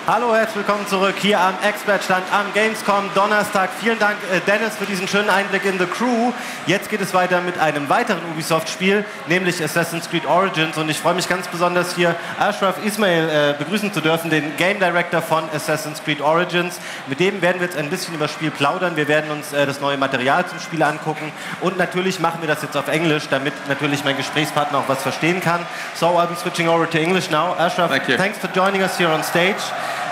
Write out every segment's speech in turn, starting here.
Hallo, herzlich willkommen zurück hier am Expert-Stand am Gamescom Donnerstag. Vielen Dank, Dennis, für diesen schönen Einblick in The Crew. Jetzt geht es weiter mit einem weiteren Ubisoft-Spiel, nämlich Assassin's Creed Origins. Und ich freue mich ganz besonders, hier Ashraf Ismail begrüßen zu dürfen, den Game Director von Assassin's Creed Origins. Mit dem werden wir jetzt ein bisschen über das Spiel plaudern. Wir werden uns das neue Material zum Spiel angucken. Und natürlich machen wir das jetzt auf Englisch, damit natürlich mein Gesprächspartner auch was verstehen kann. So I'm switching over to English now. Ashraf, thanks for joining us here on stage.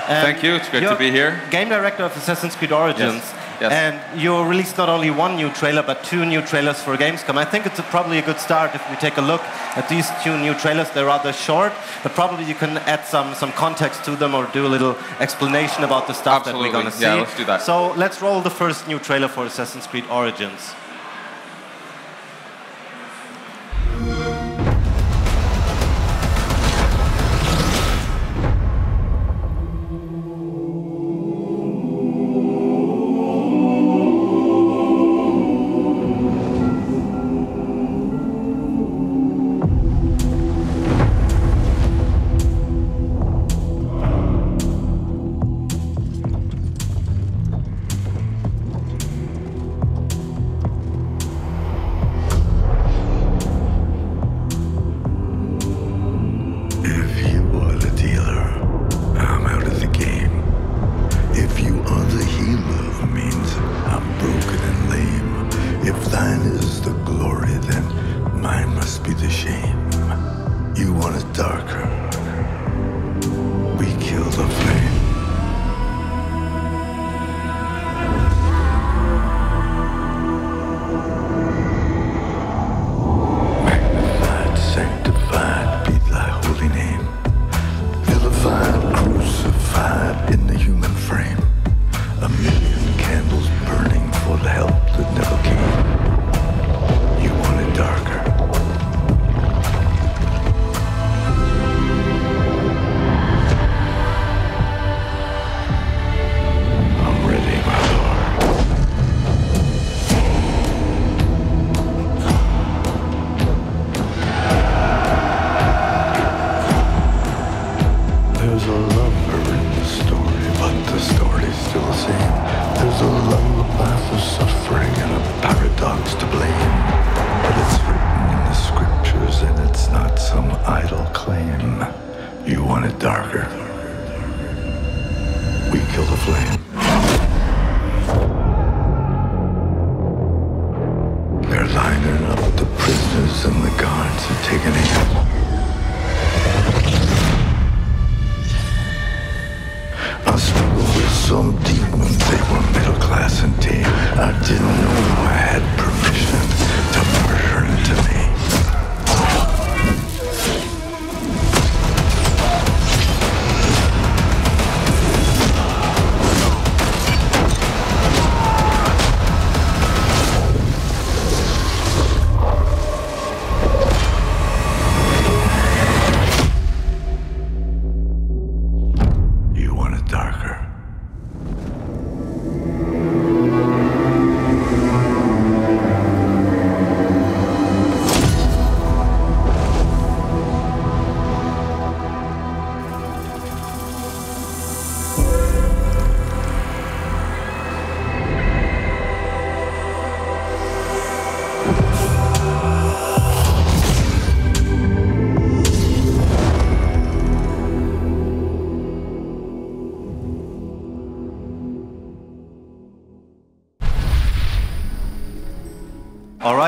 Thank you, it's great to be here. Game director of Assassin's Creed Origins. Yes. And you released not only one new trailer, but two new trailers for Gamescom. I think it's probably a good start if we take a look at these two new trailers. They're rather short, but probably you can add some context to them or do a little explanation about the stuff that we're going to see. Yeah, let's do that. So let's roll the first new trailer for Assassin's Creed Origins.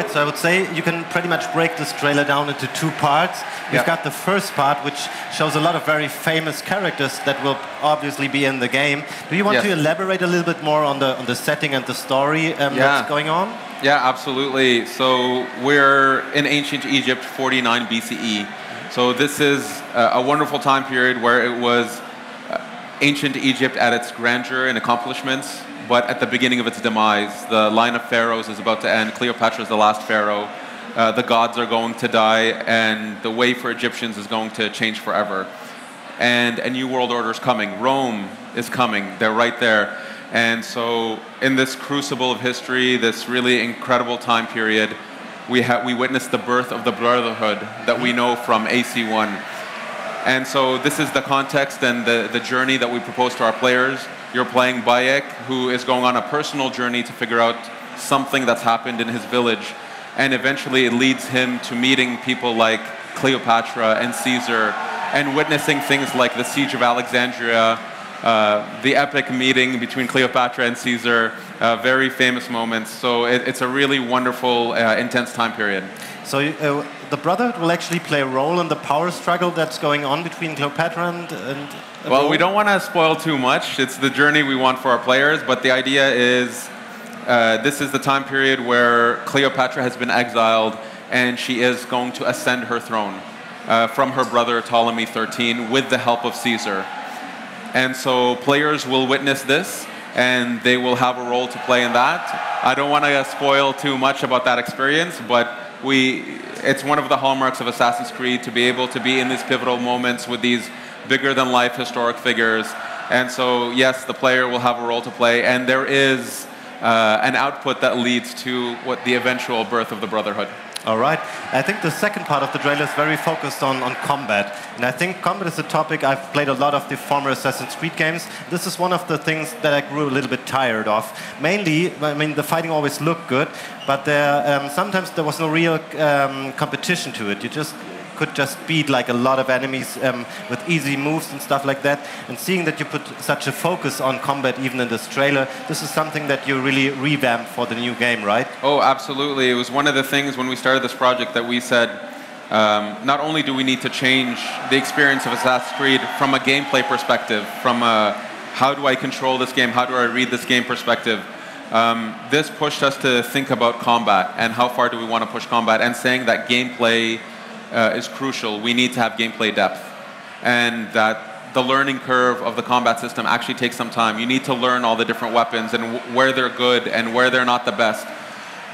So I would say you can pretty much break this trailer down into two parts. We've got the first part, which shows a lot of very famous characters that will obviously be in the game. Do you want to elaborate a little bit more on the setting and the story that's going on? Yeah, absolutely. So we're in ancient Egypt, 49 BCE. So this is a wonderful time period where it was ancient Egypt at its grandeur and accomplishments. But at the beginning of its demise, the line of pharaohs is about to end. Cleopatra is the last pharaoh. The gods are going to die, and the way for Egyptians is going to change forever. And a new world order is coming. Rome is coming. They're right there. And so in this crucible of history, this really incredible time period, we witnessed the birth of the Brotherhood that we know from AC1. And so this is the context and the journey that we propose to our players. You're playing Bayek, who is going on a personal journey to figure out something that's happened in his village. And eventually it leads him to meeting people like Cleopatra and Caesar and witnessing things like the Siege of Alexandria, the epic meeting between Cleopatra and Caesar, very famous moments. So it's a really wonderful, intense time period. So the Brotherhood will actually play a role in the power struggle that's going on between Cleopatra and well, we don't want to spoil too much. It's the journey we want for our players, but the idea is this is the time period where Cleopatra has been exiled and she is going to ascend her throne from her brother Ptolemy XIII with the help of Caesar. And so players will witness this, and they will have a role to play in that. I don't want to spoil too much about that experience, but it's one of the hallmarks of Assassin's Creed to be able to be in these pivotal moments with these bigger-than-life historic figures. And so, yes, the player will have a role to play, and there is an output that leads to what the eventual birth of the Brotherhood. All right. I think the second part of the trailer is very focused on combat. And I think combat is a topic I've played a lot of the former Assassin's Creed games. This is one of the things that I grew a little bit tired of. Mainly, I mean, the fighting always looked good, but sometimes there was no real competition to it. You could just beat like a lot of enemies with easy moves and stuff like that. And seeing that you put such a focus on combat even in this trailer, this is something that you really revamped for the new game, right? Oh, absolutely. It was one of the things when we started this project that we said, not only do we need to change the experience of Assassin's Creed from a gameplay perspective, from a how do I control this game, how do I read this game perspective, this pushed us to think about combat and how far do we want to push combat, and saying that gameplay is crucial. We need to have gameplay depth, and that the learning curve of the combat system actually takes some time. You need to learn all the different weapons and where they're good and where they're not the best.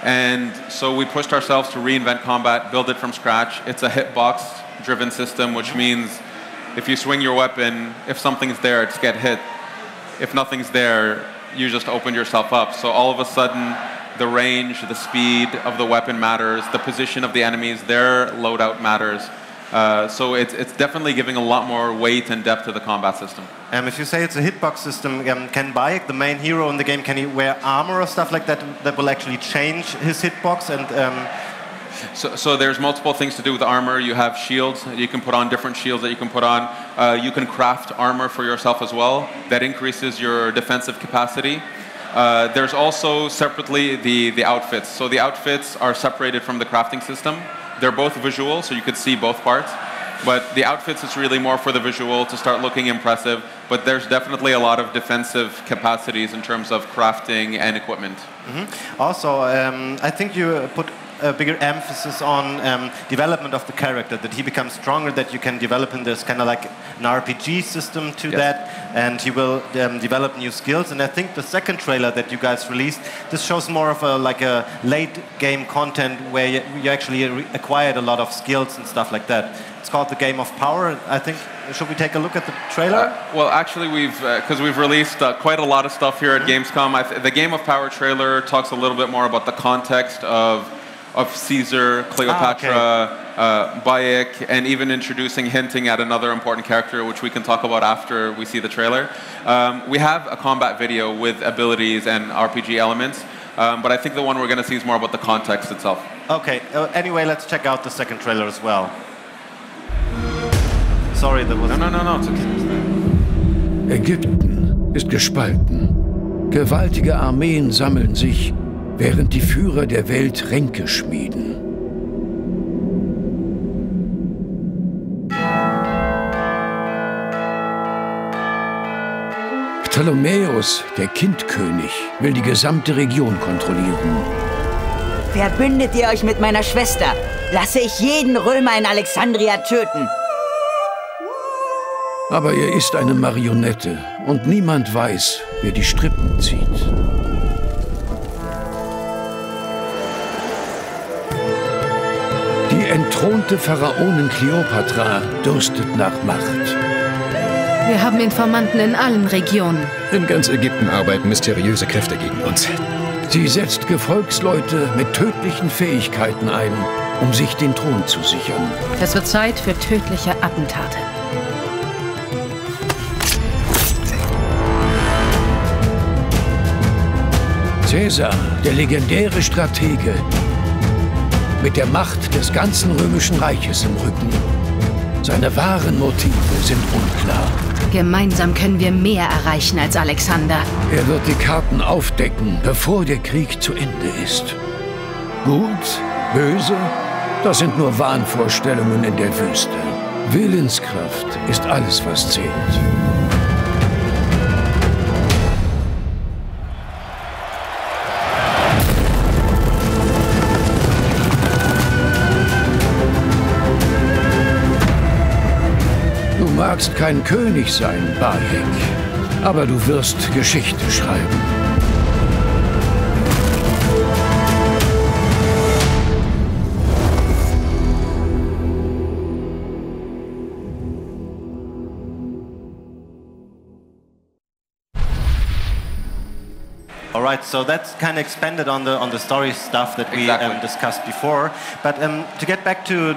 And so we pushed ourselves to reinvent combat, build it from scratch. It's a hitbox-driven system, which means if you swing your weapon, if something's there, it's get hit. If nothing's there, you just open yourself up. So all of a sudden, the range, the speed of the weapon matters, the position of the enemies, their loadout matters. So it's definitely giving a lot more weight and depth to the combat system. If you say it's a hitbox system, can Bayek, the main hero in the game, can he wear armor or stuff like that that will actually change his hitbox? And So there's multiple things to do with armor. You have shields. You can put on different shields that you can put on. You can craft armor for yourself as well. That increases your defensive capacity. There's also separately the outfits. So the outfits are separated from the crafting system. They're both visual, so you could see both parts. But the outfits is really more for the visual to start looking impressive. But there's definitely a lot of defensive capacities in terms of crafting and equipment. Mm-hmm. Also, I think you put a bigger emphasis on development of the character, that he becomes stronger, that you can develop in this kind of like an RPG system to that, and he will develop new skills. And I think the second trailer that you guys released, this shows more of a late game content where you actually acquired a lot of skills and stuff like that. It's called the Game of Power. I think, should we take a look at the trailer? Well, actually, because we've released quite a lot of stuff here at Gamescom. The Game of Power trailer talks a little bit more about the context of Caesar, Cleopatra, Bayek, and even hinting at another important character, which we can talk about after we see the trailer. We have a combat video with abilities and RPG elements, but I think the one we're going to see is more about the context itself. Okay, anyway, let's check out the second trailer as well. Sorry, there was... No, it's okay. Ägypten ist gespalten. Gewaltige Armeen sammeln sich, während die Führer der Welt Ränke schmieden. Ptolemäus, der Kindkönig, will die gesamte Region kontrollieren. Verbündet ihr euch mit meiner Schwester, lasse ich jeden Römer in Alexandria töten. Aber er ist eine Marionette und niemand weiß, wer die Strippen zieht. Die entthronte Pharaonin Kleopatra durstet nach Macht. Wir haben Informanten in allen Regionen. In ganz Ägypten arbeiten mysteriöse Kräfte gegen uns. Sie setzt Gefolgsleute mit tödlichen Fähigkeiten ein, um sich den Thron zu sichern. Es wird Zeit für tödliche Attentate. Caesar, der legendäre Stratege, mit der Macht des ganzen Römischen Reiches im Rücken. Seine wahren Motive sind unklar. Gemeinsam können wir mehr erreichen als Alexander. Er wird die Karten aufdecken, bevor der Krieg zu Ende ist. Gut, böse, das sind nur Wahnvorstellungen in der Wüste. Willenskraft ist alles, was zählt. Du magst kein König sein, Bayek, aber du wirst Geschichte schreiben. All right, so that's kind of expanded on the story stuff that we Exactly. discussed before. But to get back to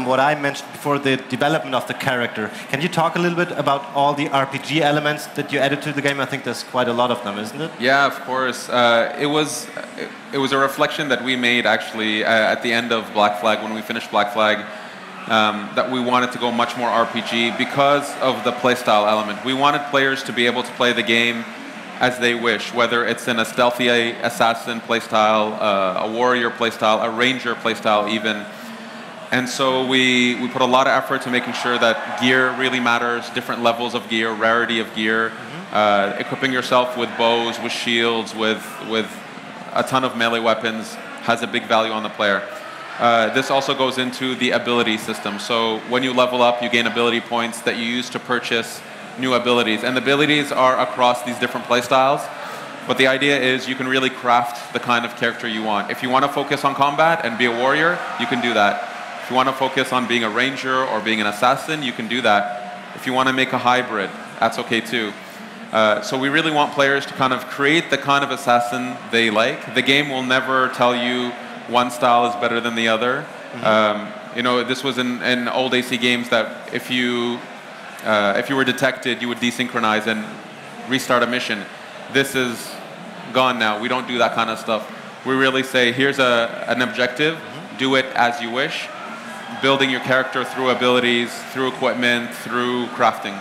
what I mentioned before, the development of the character, can you talk a little bit about all the RPG elements that you added to the game? I think there's quite a lot of them, isn't it? Yeah, of course. It was a reflection that we made actually at the end of Black Flag, when we finished Black Flag, that we wanted to go much more RPG because of the playstyle element. We wanted players to be able to play the game as they wish, whether it's in a stealthy assassin playstyle, a warrior playstyle, a ranger playstyle even. And so we put a lot of effort to making sure that gear really matters, different levels of gear, rarity of gear, equipping yourself with bows, with shields, with a ton of melee weapons has a big value on the player. This also goes into the ability system. So when you level up, you gain ability points that you use to purchase new abilities. And the abilities are across these different playstyles. But the idea is you can really craft the kind of character you want. If you want to focus on combat and be a warrior, you can do that. If you want to focus on being a ranger or being an assassin, you can do that. If you want to make a hybrid, that's okay too. So we really want players to kind of create the kind of assassin they like. The game will never tell you one style is better than the other. You know, this was in old AC games that if you were detected, you would desynchronize and restart a mission. This is gone now. We don't do that kind of stuff. We really say, here's an objective, do it as you wish, building your character through abilities, through equipment, through crafting.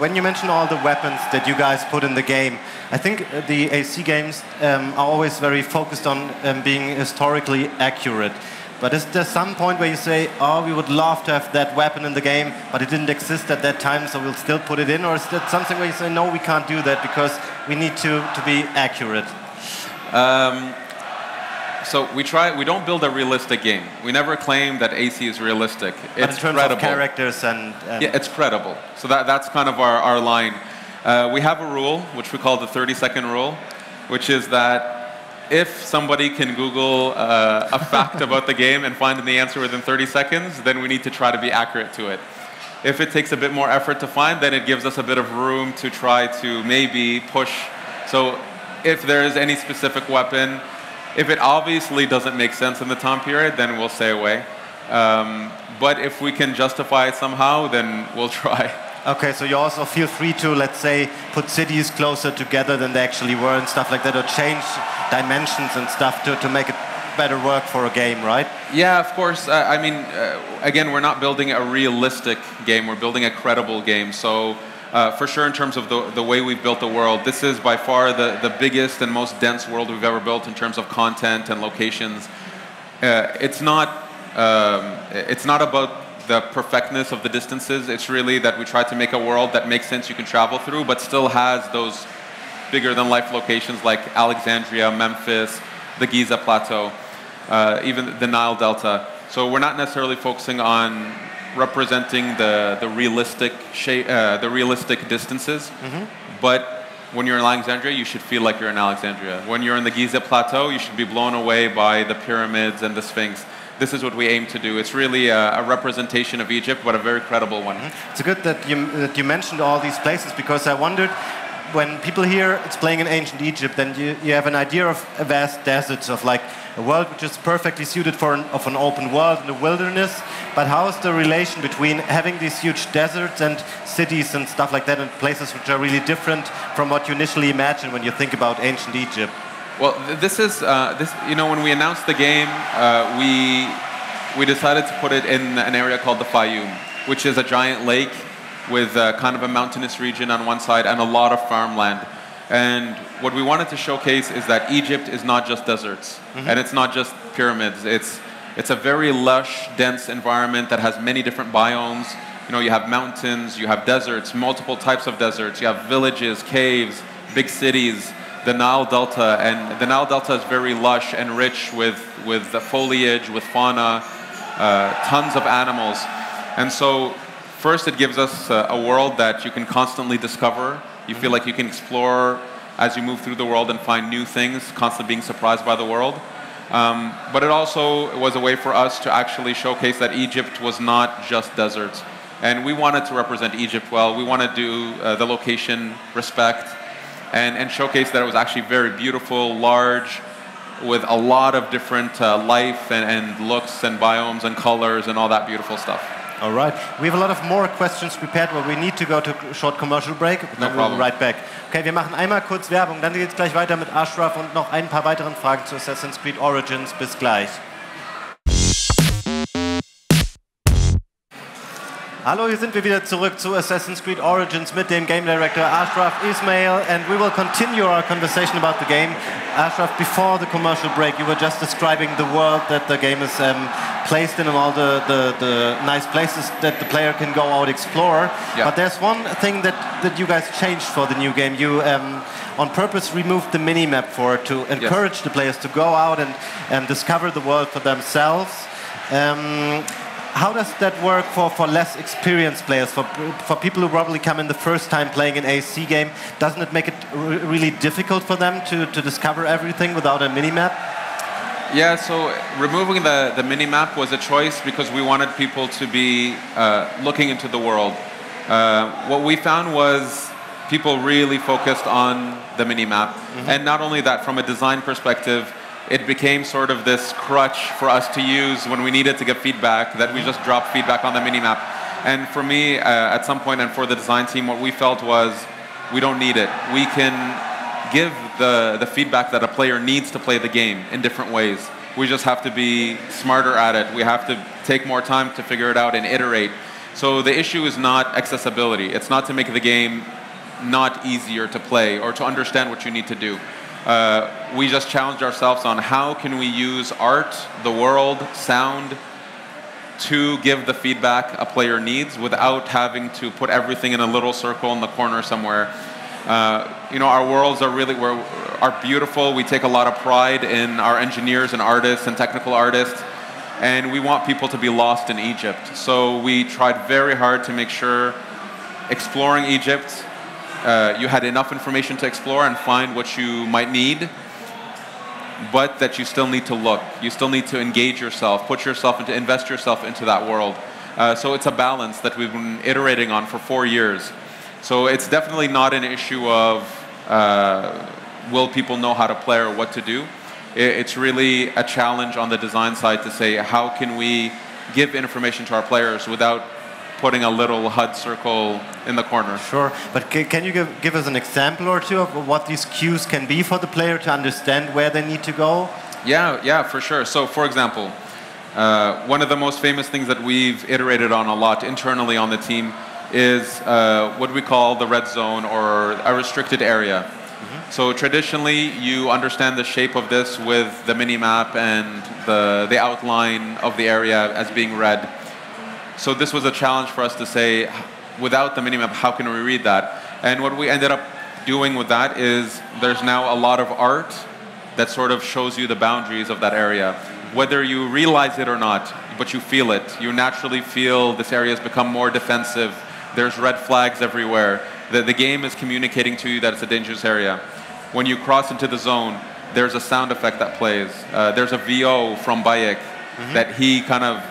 When you mention all the weapons that you guys put in the game, I think the AC games are always very focused on being historically accurate. But is there some point where you say, oh, we would love to have that weapon in the game, but it didn't exist at that time, so we'll still put it in? Or is that something where you say, no, we can't do that because we need to be accurate? So we don't build a realistic game. We never claim that AC is realistic. But It's in terms credible. of characters and... Yeah, it's credible. So that's kind of our line. We have a rule, which we call the 30-second rule, which is that if somebody can Google a fact about the game and find the answer within 30 seconds, then we need to try to be accurate to it. If it takes a bit more effort to find, then it gives us a bit of room to try to maybe push. So if there is any specific weapon, if it obviously doesn't make sense in the time period, then we'll stay away. But if we can justify it somehow, then we'll try. Okay, so you also feel free to, let's say, put cities closer together than they actually were and stuff like that, or change dimensions and stuff to make it better work for a game, right? Yeah, of course. I mean, again, we're not building a realistic game. We're building a credible game. So for sure, in terms of the way we've built the world, this is by far the biggest and most dense world we've ever built in terms of content and locations. It's not about the perfectness of the distances. It's really that we try to make a world that makes sense you can travel through, but still has those bigger than life locations like Alexandria, Memphis, the Giza Plateau, even the Nile Delta. So we're not necessarily focusing on representing the realistic shape, the realistic distances, but when you're in Alexandria, you should feel like you're in Alexandria. When you're in the Giza Plateau, you should be blown away by the pyramids and the Sphinx. this is what we aim to do. It's really a representation of Egypt, but a very credible one. It's good that you mentioned all these places, because I wondered, when people hear it's playing in ancient Egypt, then you have an idea of a vast deserts, of like a world which is perfectly suited for an open world in the wilderness. But how is the relation between having these huge deserts and cities and stuff like that, and places which are really different from what you initially imagine when you think about ancient Egypt? Well, this is when we announced the game, we decided to put it in an area called the Fayum, which is a giant lake with kind of a mountainous region on one side and a lot of farmland. And what we wanted to showcase is that Egypt is not just deserts, and it's not just pyramids. It's a very lush, dense environment that has many different biomes. You have mountains, you have deserts, multiple types of deserts, you have villages, caves, big cities, the Nile Delta, and the Nile Delta is very lush and rich with the foliage, with fauna, tons of animals. And so first, it gives us a world that you can constantly discover. You feel like you can explore as you move through the world and find new things, constantly being surprised by the world. But it also was a way for us to actually showcase that Egypt was not just deserts. And we wanted to represent Egypt well. We want to do the location respect and showcase that it was actually very beautiful, large, with a lot of different life and looks and biomes and colors and all that beautiful stuff. All right. We have a lot of more questions prepared, but we need to go to a short commercial break. No problem. We'll be right back. Okay, wir machen einmal kurz Werbung, dann geht es gleich weiter mit Ashraf und noch ein paar weiteren Fragen zu Assassin's Creed Origins. Bis gleich. Hallo, hier sind wir wieder zurück zu Assassin's Creed Origins mit dem Game Director Ashraf Ismail, and we will continue our conversation about the game. Ashraf, before the commercial break, you were just describing the world that the game is placed in and all the nice places that the player can go out explore. Yeah. But there's one thing that you guys changed for the new game. You on purpose removed the mini-map to encourage the players to go out and discover the world for themselves. How does that work for less experienced players, for people who probably come in the first time playing an AC game? Doesn't it make it really difficult for them to discover everything without a mini-map? Yeah, so removing the mini-map was a choice because we wanted people to be looking into the world. What we found was people really focused on the mini-map. And not only that, from a design perspective, it became sort of this crutch for us to use when we needed to get feedback, that we just dropped feedback on the mini-map. And for me, at some point, and for the design team, what we felt was we don't need it. We can give the feedback that a player needs to play the game in different ways. We just have to be smarter at it. We have to take more time to figure it out and iterate. So the issue is not accessibility. It's not to make the game not easier to play or to understand what you need to do. We just challenged ourselves on how can we use art, the world, sound, to give the feedback a player needs without having to put everything in a little circle in the corner somewhere. Our worlds are beautiful. We take a lot of pride in our engineers and artists and technical artists, and we want people to be lost in Egypt. So we tried very hard to make sure exploring Egypt, you had enough information to explore and find what you might need, but that you still need to look. You still need to engage yourself, invest yourself into that world. So it's a balance that we've been iterating on for 4 years. So it's definitely not an issue of will people know how to play or what to do. It's really a challenge on the design side to say how can we give information to our players without putting a little HUD circle in the corner. Sure, but can you give us an example or two of what these cues can be for the player to understand where they need to go? Yeah, for sure. So for example, one of the most famous things that we've iterated on a lot internally on the team is what we call the red zone or a restricted area. So traditionally, you understand the shape of this with the mini-map and the outline of the area as being red. So this was a challenge for us to say, without the minimap, how can we read that? And what we ended up doing with that is there's now a lot of art that sort of shows you the boundaries of that area. Whether you realize it or not, but you feel it. You naturally feel this area has become more defensive. There's red flags everywhere. The game is communicating to you that it's a dangerous area. When you cross into the zone, there's a sound effect that plays. There's a VO from Bayek that he kind of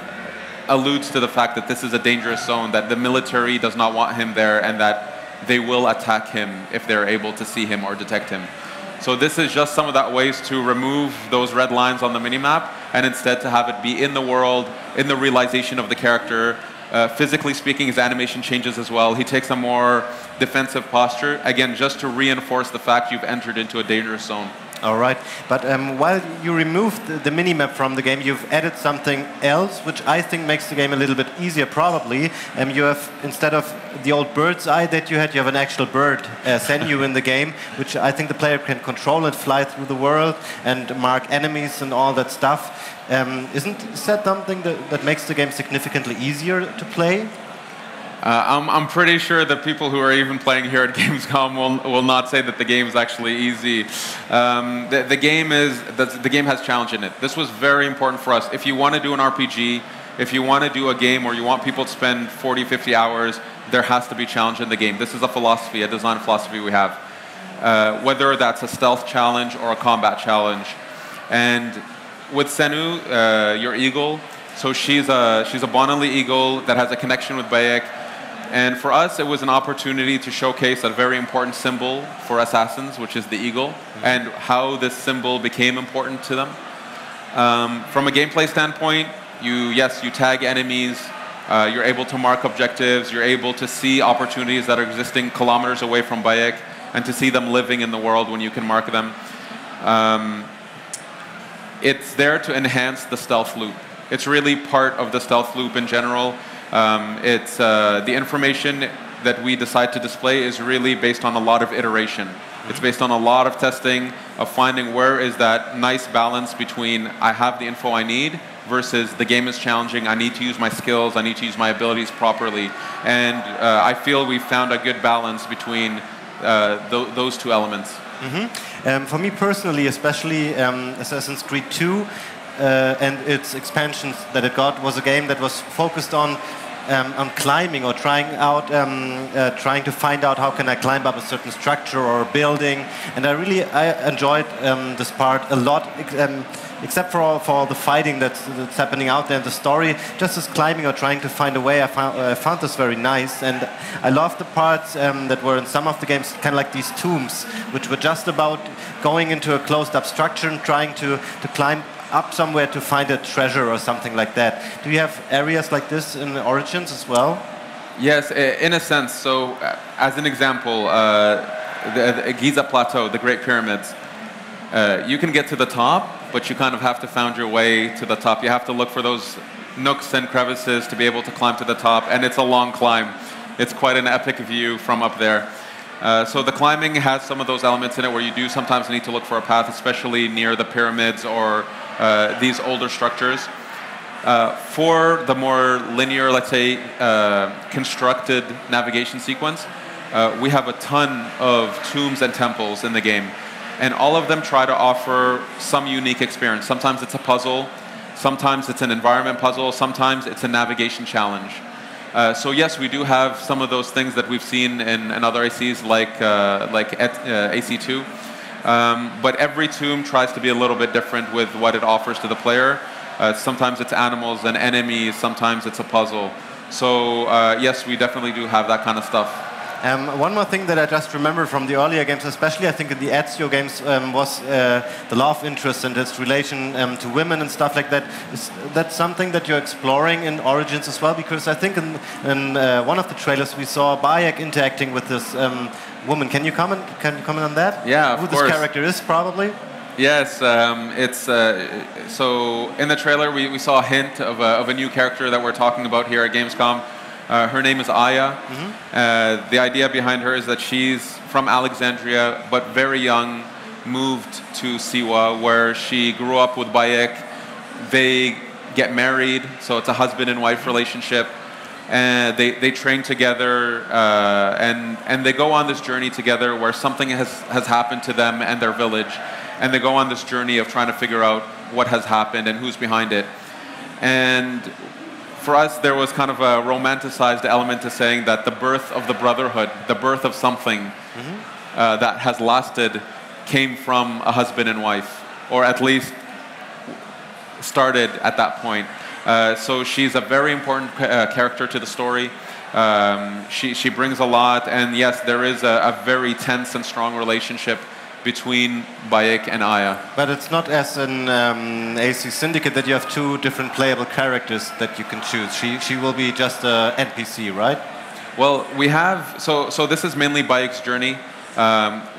alludes to the fact that this is a dangerous zone, that the military does not want him there, and that they will attack him if they're able to see him or detect him. So this is just some of that ways to remove those red lines on the minimap and instead to have it be in the world, in the realization of the character. Physically speaking, his animation changes as well. He takes a more defensive posture, again, just to reinforce the fact you've entered into a dangerous zone. All right, but while you removed the minimap from the game, you've added something else, which I think makes the game a little bit easier, probably. You have, instead of the old bird's eye that you had, you have an actual bird Senju in the game, which I think the player can control and fly through the world and mark enemies and all that stuff. Isn't that something that makes the game significantly easier to play? I'm pretty sure that people who are even playing here at Gamescom will not say that the game is actually easy. The game has challenge in it. This was very important for us. If you want to do an RPG, if you want to do a game where you want people to spend 40, 50 hours, there has to be challenge in the game. This is a philosophy, a design philosophy we have. Whether that's a stealth challenge or a combat challenge. And with Senu, your eagle, so she's a Bonali eagle that has a connection with Bayek. And for us, it was an opportunity to showcase a very important symbol for assassins, which is the eagle, and how this symbol became important to them. From a gameplay standpoint, you tag enemies, you're able to mark objectives, you're able to see opportunities that are existing kilometers away from Bayek, and to see them living in the world when you can mark them. It's there to enhance the stealth loop. It's really part of the stealth loop in general. It's the information that we decide to display is really based on a lot of iteration. It's based on a lot of testing, of finding where is that nice balance between I have the info I need versus the game is challenging, I need to use my skills, I need to use my abilities properly. And I feel we've found a good balance between those two elements. For me personally, especially Assassin's Creed 2 and its expansions that it got was a game that was focused on climbing or trying to find out how can I climb up a certain structure or building, and I enjoyed this part a lot, except for the fighting that's happening out there in the story. Just as climbing or trying to find a way, I found this very nice, and I loved the parts that were in some of the games kind of like these tombs, which were just about going into a closed-up structure and trying to climb up somewhere to find a treasure or something like that. Do you have areas like this in Origins as well? Yes, in a sense. So, as an example, the Giza Plateau, the Great Pyramids, you can get to the top, but you kind of have to find your way to the top. You have to look for those nooks and crevices to be able to climb to the top, and it's a long climb. It's quite an epic view from up there. So the climbing has some of those elements in it where you do sometimes need to look for a path, especially near the pyramids or these older structures. For the more linear, let's say, constructed navigation sequence, we have a ton of tombs and temples in the game. And all of them try to offer some unique experience. Sometimes it's a puzzle, sometimes it's an environment puzzle, sometimes it's a navigation challenge. So yes, we do have some of those things that we've seen in other ACs like AC2. But every tomb tries to be a little bit different with what it offers to the player. Sometimes it's animals and enemies, sometimes it's a puzzle. So yes, we definitely do have that kind of stuff. One more thing that I just remember from the earlier games, especially I think in the Ezio games, was the love interest and its relation to women and stuff like that. Is that something that you're exploring in Origins as well? Because I think in one of the trailers we saw Bayek interacting with this woman. Can you comment on that? Yeah, of course. Who this character is, probably? Yes, so in the trailer we saw a hint of a new character that we're talking about here at Gamescom. Her name is Aya. The idea behind her is that she's from Alexandria, but very young, moved to Siwa, where she grew up with Bayek. They get married, so it's a husband and wife relationship. And they train together, and they go on this journey together where something has happened to them and their village. And they go on this journey of trying to figure out what has happened and who's behind it. And for us, there was kind of a romanticized element to saying that the birth of the brotherhood, the birth of something that has lasted, came from a husband and wife, or at least started at that point. So she's a very important character to the story. She brings a lot, and yes, there is a very tense and strong relationship between Bayek and Aya. But it's not as in AC Syndicate that you have two different playable characters that you can choose. She will be just an NPC, right? Well, we have, so this is mainly Bayek's journey.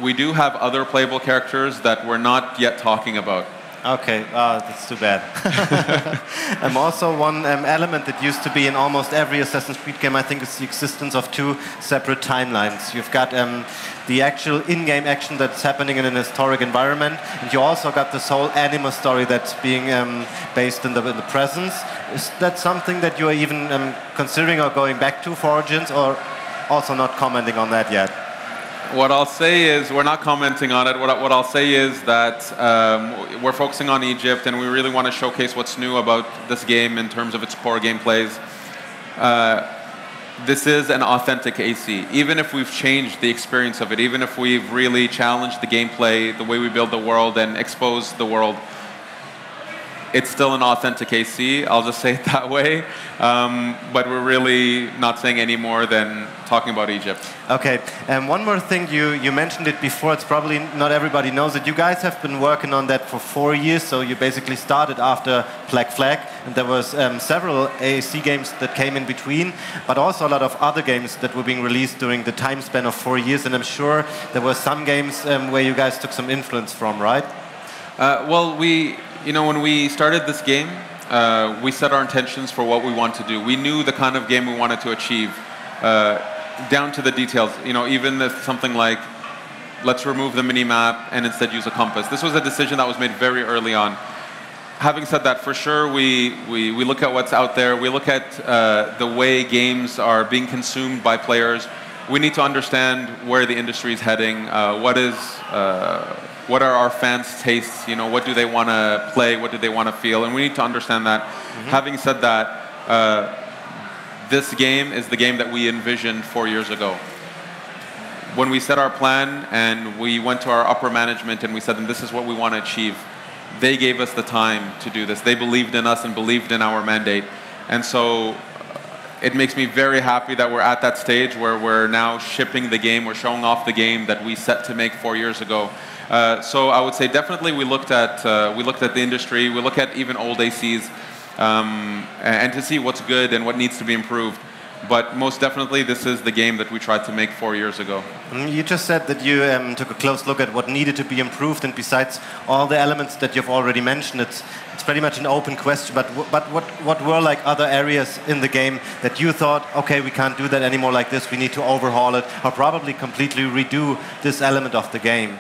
We do have other playable characters that we're not yet talking about. Okay, that's too bad. Also, one element that used to be in almost every Assassin's Creed game, I think, is the existence of two separate timelines. You've got the actual in-game action that's happening in an historic environment, and you also got this whole anima story that's being based in the present. Is that something that you are even considering or going back to for Origins, or also not commenting on that yet? What I'll say is, we're not commenting on it. What I'll say is that we're focusing on Egypt, and we really want to showcase what's new about this game in terms of its core gameplays. This is an authentic AC. Even if we've changed the experience of it, even if we've really challenged the gameplay, the way we build the world and expose the world, it's still an authentic AC. I'll just say it that way. But we're really not saying any more than talking about Egypt. Okay, and one more thing, you mentioned it before, it's probably not everybody knows it. You guys have been working on that for 4 years, so you basically started after Black Flag, and there was several AAC games that came in between, but also a lot of other games that were being released during the time span of 4 years, and I'm sure there were some games where you guys took some influence from, right? Well, when we started this game, we set our intentions for what we want to do. We knew the kind of game we wanted to achieve, down to the details. Even if something like, let's remove the mini-map and instead use a compass. This was a decision that was made very early on. Having said that, for sure, we look at what's out there. We look at the way games are being consumed by players. We need to understand where the industry is heading. What are our fans' tastes? What do they want to play? What do they want to feel? And we need to understand that. Mm-hmm. Having said that, this game is the game that we envisioned 4 years ago. When we set our plan and we went to our upper management and we said, this is what we want to achieve, they gave us the time to do this. They believed in us and believed in our mandate. And so it makes me very happy that we're at that stage where we're now shipping the game, we're showing off the game that we set to make 4 years ago. So I would say definitely we looked at the industry, we look at even old ACs, and to see what's good and what needs to be improved. But most definitely, this is the game that we tried to make 4 years ago. You just said that you took a close look at what needed to be improved, and besides all the elements that you've already mentioned, it's pretty much an open question. But what were like other areas in the game that you thought, okay, we can't do that anymore like this, we need to overhaul it, or probably completely redo this element of the game?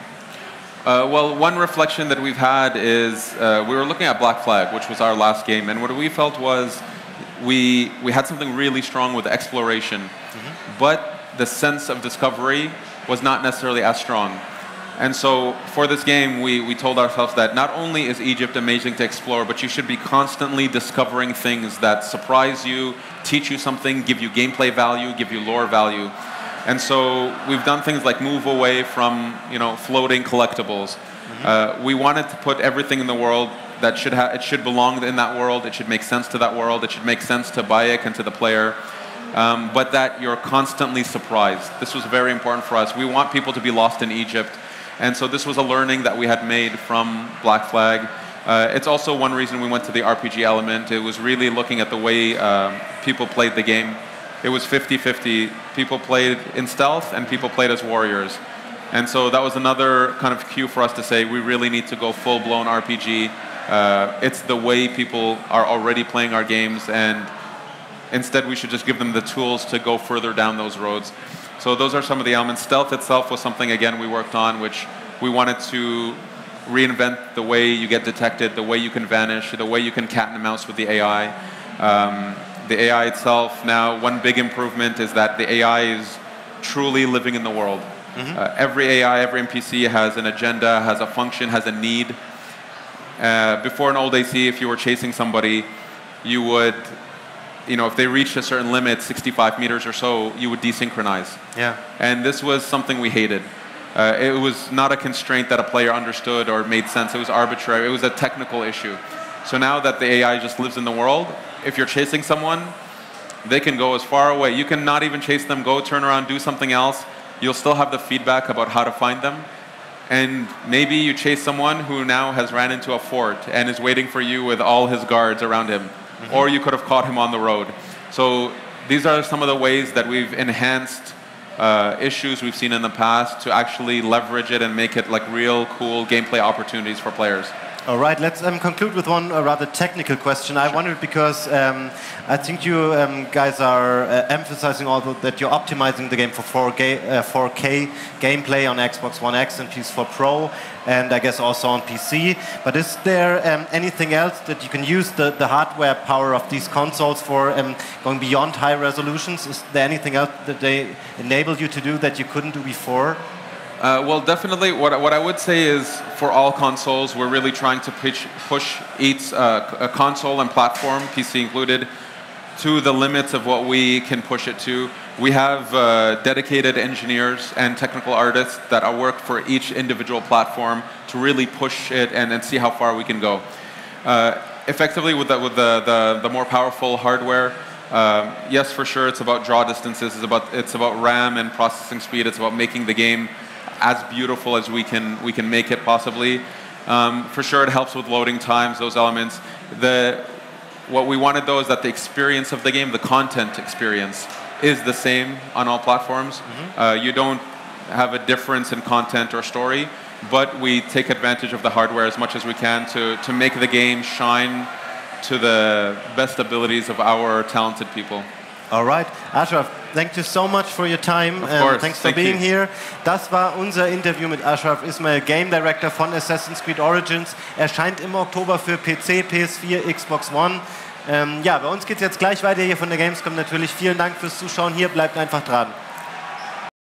Well, one reflection that we've had is we were looking at Black Flag, which was our last game, and what we felt was we had something really strong with exploration, mm-hmm. but the sense of discovery was not necessarily as strong. And so for this game, we told ourselves that not only is Egypt amazing to explore, but you should be constantly discovering things that surprise you, teach you something, give you gameplay value, give you lore value. And so we've done things like move away from floating collectibles. Mm-hmm. We wanted to put everything in the world that it should belong in that world. It should make sense to that world. It should make sense to Bayek and to the player. But that you're constantly surprised. This was very important for us. We want people to be lost in Egypt. And so this was a learning that we had made from Black Flag. It's also one reason we went to the RPG element. It was really looking at the way people played the game. It was 50-50. People played in stealth and people played as warriors. And so that was another kind of cue for us to say we really need to go full-blown RPG. It's the way people are already playing our games, and instead we should just give them the tools to go further down those roads. So those are some of the elements. Stealth itself was something, again, we worked on, which we wanted to reinvent the way you get detected, the way you can vanish, the way you can cat and mouse with the AI. The AI itself now, one big improvement is that the AI is truly living in the world. Mm-hmm. Every AI, every NPC has an agenda, has a function, has a need. Before an old AC, if you were chasing somebody, you would, if they reached a certain limit, 65 meters or so, you would desynchronize. Yeah. And this was something we hated. It was not a constraint that a player understood or made sense. It was arbitrary. It was a technical issue. So now that the AI just lives in the world, if you're chasing someone, they can go as far away. You can not even chase them, go, turn around, do something else. You'll still have the feedback about how to find them. And maybe you chase someone who now has ran into a fort and is waiting for you with all his guards around him. Or you could have caught him on the road. So these are some of the ways that we've enhanced issues we've seen in the past to actually leverage it and make it like real cool gameplay opportunities for players. All right, let's conclude with one rather technical question. I wondered because I think you guys are emphasizing also that you're optimizing the game for 4K gameplay on Xbox One X and PS4 Pro, and I guess also on PC. But is there anything else that you can use the hardware power of these consoles for going beyond high resolutions? Is there anything else that they enable you to do that you couldn't do before? Well, definitely. What I would say is, for all consoles, we're really trying to push each console and platform, PC included, to the limits of what we can push it to. We have dedicated engineers and technical artists that work for each individual platform to really push it and see how far we can go. Effectively, with the more powerful hardware, yes, for sure, it's about draw distances. It's about RAM and processing speed. It's about making the game as beautiful as we can make it possibly. For sure, it helps with loading times, those elements. What we wanted though is that the experience of the game, the content experience, is the same on all platforms. You don't have a difference in content or story, but we take advantage of the hardware as much as we can to make the game shine to the best abilities of our talented people. All right, Ashraf, thank you so much for your time. Thanks for being here. Das war unser Interview mit Ashraf Ismail, Game Director von Assassin's Creed Origins. Erscheint im Oktober für PC, PS4, Xbox One. Ja, bei uns geht es jetzt gleich weiter hier von der Gamescom natürlich. Vielen Dank fürs Zuschauen hier. Bleibt einfach dran.